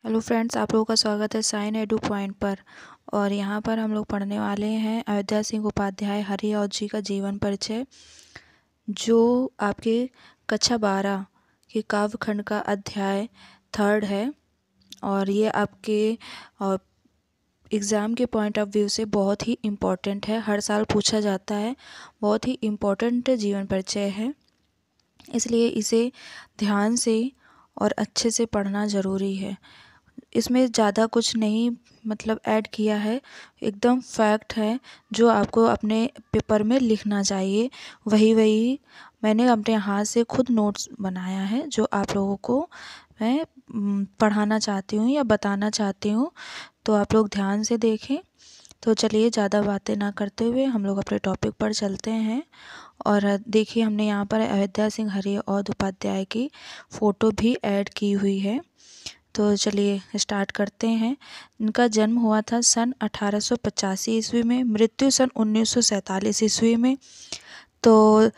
Hello friends, आप लोगों का स्वागत है साइन एडू पॉइंट पर। और यहाँ पर हम लोग पढ़ने वाले हैं अयोध्या सिंह उपाध्याय हरिऔध जी का जीवन परिचय, जो आपके कक्षा 12 के काव्य खंड का अध्याय 3 है। और ये आपके एग्ज़ाम के पॉइंट ऑफ व्यू से बहुत ही इम्पोर्टेंट है, हर साल पूछा जाता है। बहुत ही इम्पोर्टेंट जीवन परिचय है, इसलिए इसे ध्यान से और अच्छे से पढ़ना ज़रूरी है। इसमें ज़्यादा कुछ नहीं ऐड किया है, एकदम फैक्ट है जो आपको अपने पेपर में लिखना चाहिए। वही मैंने अपने हाथ से खुद नोट्स बनाया है, जो आप लोगों को मैं पढ़ाना चाहती हूँ या बताना चाहती हूँ। तो आप लोग ध्यान से देखें। तो चलिए, ज़्यादा बातें ना करते हुए हम लोग अपने टॉपिक पर चलते हैं। और देखिए, हमने यहाँ पर अयोध्या सिंह हरिऔध उपाध्याय की फ़ोटो भी ऐड की हुई है। तो चलिए स्टार्ट करते हैं। इनका जन्म हुआ था सन 1885 ईस्वी में, मृत्यु सन 1947 ईस्वी में। तो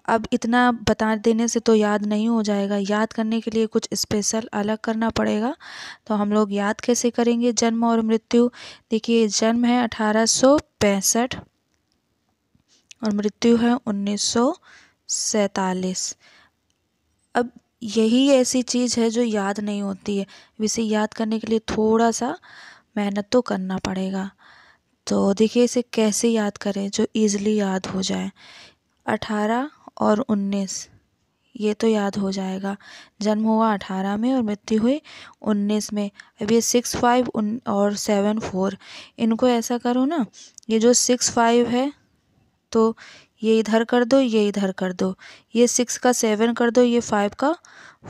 अब इतना बता देने से तो याद नहीं हो जाएगा, याद करने के लिए कुछ स्पेशल अलग करना पड़ेगा। तो हम लोग याद कैसे करेंगे जन्म और मृत्यु? देखिए, जन्म है 1865 और मृत्यु है 1947। अब यही ऐसी चीज़ है जो याद नहीं होती है, इसे याद करने के लिए थोड़ा सा मेहनत तो करना पड़ेगा। तो देखिए, इसे कैसे याद करें जो इजीली याद हो जाए। 18 और 19 ये तो याद हो जाएगा। जन्म हुआ 18 में और मृत्यु हुई 19 में। अब ये 65 और 74, इनको ऐसा करो ना, ये जो 65 है तो ये इधर कर दो, ये इधर कर दो, ये 6 का 7 कर दो, ये 5 का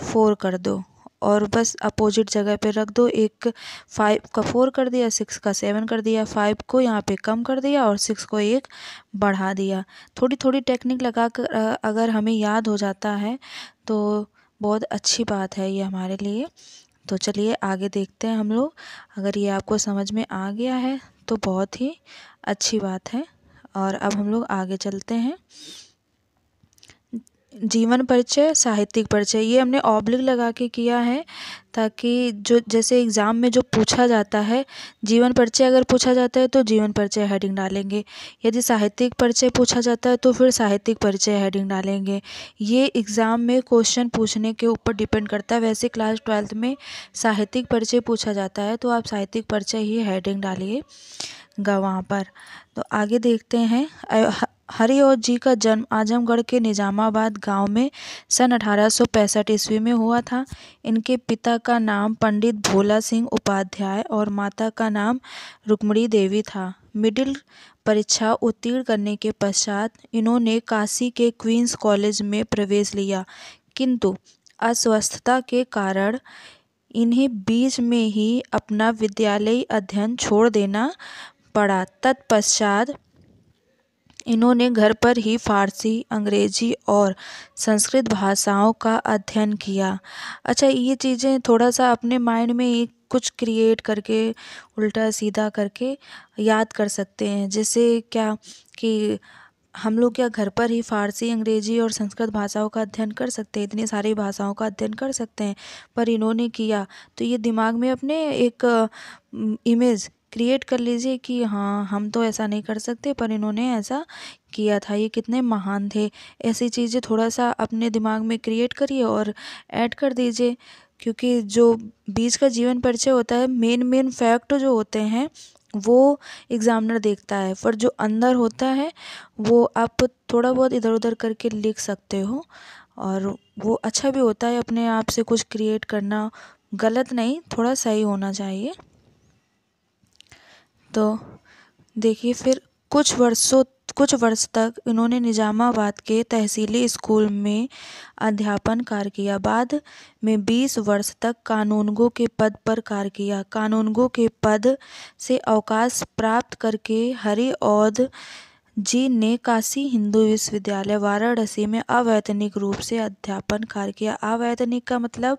4 कर दो, और बस अपोजिट जगह पे रख दो। एक 5 का 4 कर दिया, 6 का 7 कर दिया, 5 को यहाँ पे कम कर दिया और 6 को 1 बढ़ा दिया। थोड़ी थोड़ी टेक्निक लगा कर अगर हमें याद हो जाता है तो बहुत अच्छी बात है ये हमारे लिए। तो चलिए आगे देखते हैं हम लोग। अगर ये आपको समझ में आ गया है तो बहुत ही अच्छी बात है। और अब हम लोग आगे चलते हैं। जीवन परिचय, साहित्यिक परिचय, ये हमने ऑब्लिक लगा के किया है ताकि जो जैसे एग्ज़ाम में जो पूछा जाता है, जीवन परिचय अगर पूछा जाता है तो जीवन परिचय हेडिंग डालेंगे, यदि साहित्यिक परिचय पूछा जाता है तो फिर साहित्यिक परिचय हेडिंग डालेंगे। ये एग्ज़ाम में क्वेश्चन पूछने के ऊपर डिपेंड करता है। वैसे क्लास 12th में साहित्यिक परिचय पूछा जाता है तो आप साहित्यिक परिचय ही हेडिंग डालिएगा वहाँ पर। तो आगे देखते हैं। हरिऔध जी का जन्म आजमगढ़ के निजामाबाद गांव में सन 1865 ईस्वी में हुआ था। इनके पिता का नाम पंडित भोला सिंह उपाध्याय और माता का नाम रुक्मणी देवी था। मिडिल परीक्षा उत्तीर्ण करने के पश्चात इन्होंने काशी के क्वींस कॉलेज में प्रवेश लिया, किंतु अस्वस्थता के कारण इन्हें बीच में ही अपना विद्यालयी अध्ययन छोड़ देना पड़ा। तत्पश्चात इन्होंने घर पर ही फारसी, अंग्रेजी और संस्कृत भाषाओं का अध्ययन किया। अच्छा, ये चीज़ें थोड़ा सा अपने माइंड में एक कुछ क्रिएट करके उल्टा सीधा करके याद कर सकते हैं। जैसे क्या कि हम लोग क्या घर पर ही फारसी, अंग्रेजी और संस्कृत भाषाओं का अध्ययन कर सकते हैं, इतनी सारी भाषाओं का अध्ययन कर सकते हैं, पर इन्होंने किया। तो ये दिमाग में अपने एक इमेज क्रिएट कर लीजिए कि हाँ, हम तो ऐसा नहीं कर सकते, पर इन्होंने ऐसा किया था, ये कितने महान थे। ऐसी चीज़ें थोड़ा सा अपने दिमाग में क्रिएट करिए और ऐड कर दीजिए, क्योंकि जो बीच का जीवन परिचय होता है, मेन फैक्ट जो होते हैं वो एग्ज़ामिनर देखता है, पर जो अंदर होता है वो आप थोड़ा बहुत इधर उधर करके लिख सकते हो, और वो अच्छा भी होता है। अपने आप से कुछ क्रिएट करना गलत नहीं, थोड़ा सही होना चाहिए। तो देखिए, फिर कुछ वर्ष तक इन्होंने निजामाबाद के तहसीली स्कूल में अध्यापन कार्य किया। बाद में 20 वर्ष तक कानूनगो के पद पर कार्य किया। कानूनगो के पद से अवकाश प्राप्त करके हरिऔध जी ने काशी हिंदू विश्वविद्यालय वाराणसी में अवैतनिक रूप से अध्यापन कार्य किया। अवैतनिक का मतलब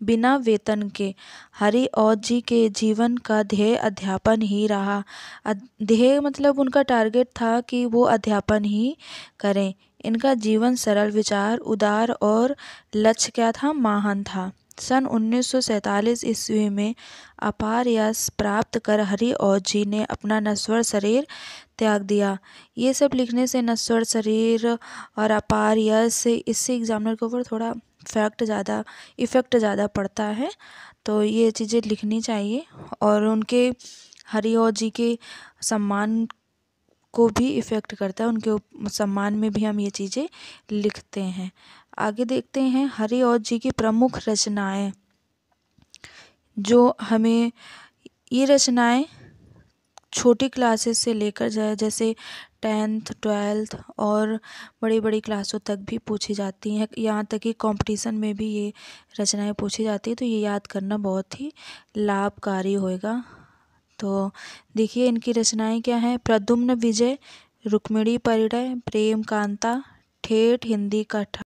बिना वेतन के। हरिऔध जी के जीवन का ध्येय अध्यापन ही रहा। ध्येय मतलब उनका टारगेट था कि वो अध्यापन ही करें। इनका जीवन सरल, विचार उदार और लक्ष्य क्या था? महान था। सन 1947 ईस्वी में अपार यश प्राप्त कर हरिऔध जी ने अपना नश्वर शरीर त्याग दिया। ये सब लिखने से नश्वर शरीर और अपार यश से इससे एग्जामिनर के ऊपर थोड़ा इफ़ेक्ट ज़्यादा पड़ता है, तो ये चीज़ें लिखनी चाहिए। और उनके हरिऔध जी के सम्मान को भी इफ़ेक्ट करता है, उनके सम्मान में भी हम ये चीज़ें लिखते हैं। आगे देखते हैं हरिऔध जी की प्रमुख रचनाएं, जो हमें ये रचनाएं छोटी क्लासेस से लेकर जैसे 10th 12th और बड़ी बड़ी क्लासों तक भी पूछी जाती हैं। यहाँ तक कि कंपटीशन में भी ये रचनाएं पूछी जाती हैं, तो ये याद करना बहुत ही लाभकारी होएगा। तो देखिए इनकी रचनाएं क्या हैं। प्रद्युम्न विजय, रुक्मिणी परिणय, प्रेम कांता, ठेठ हिंदी का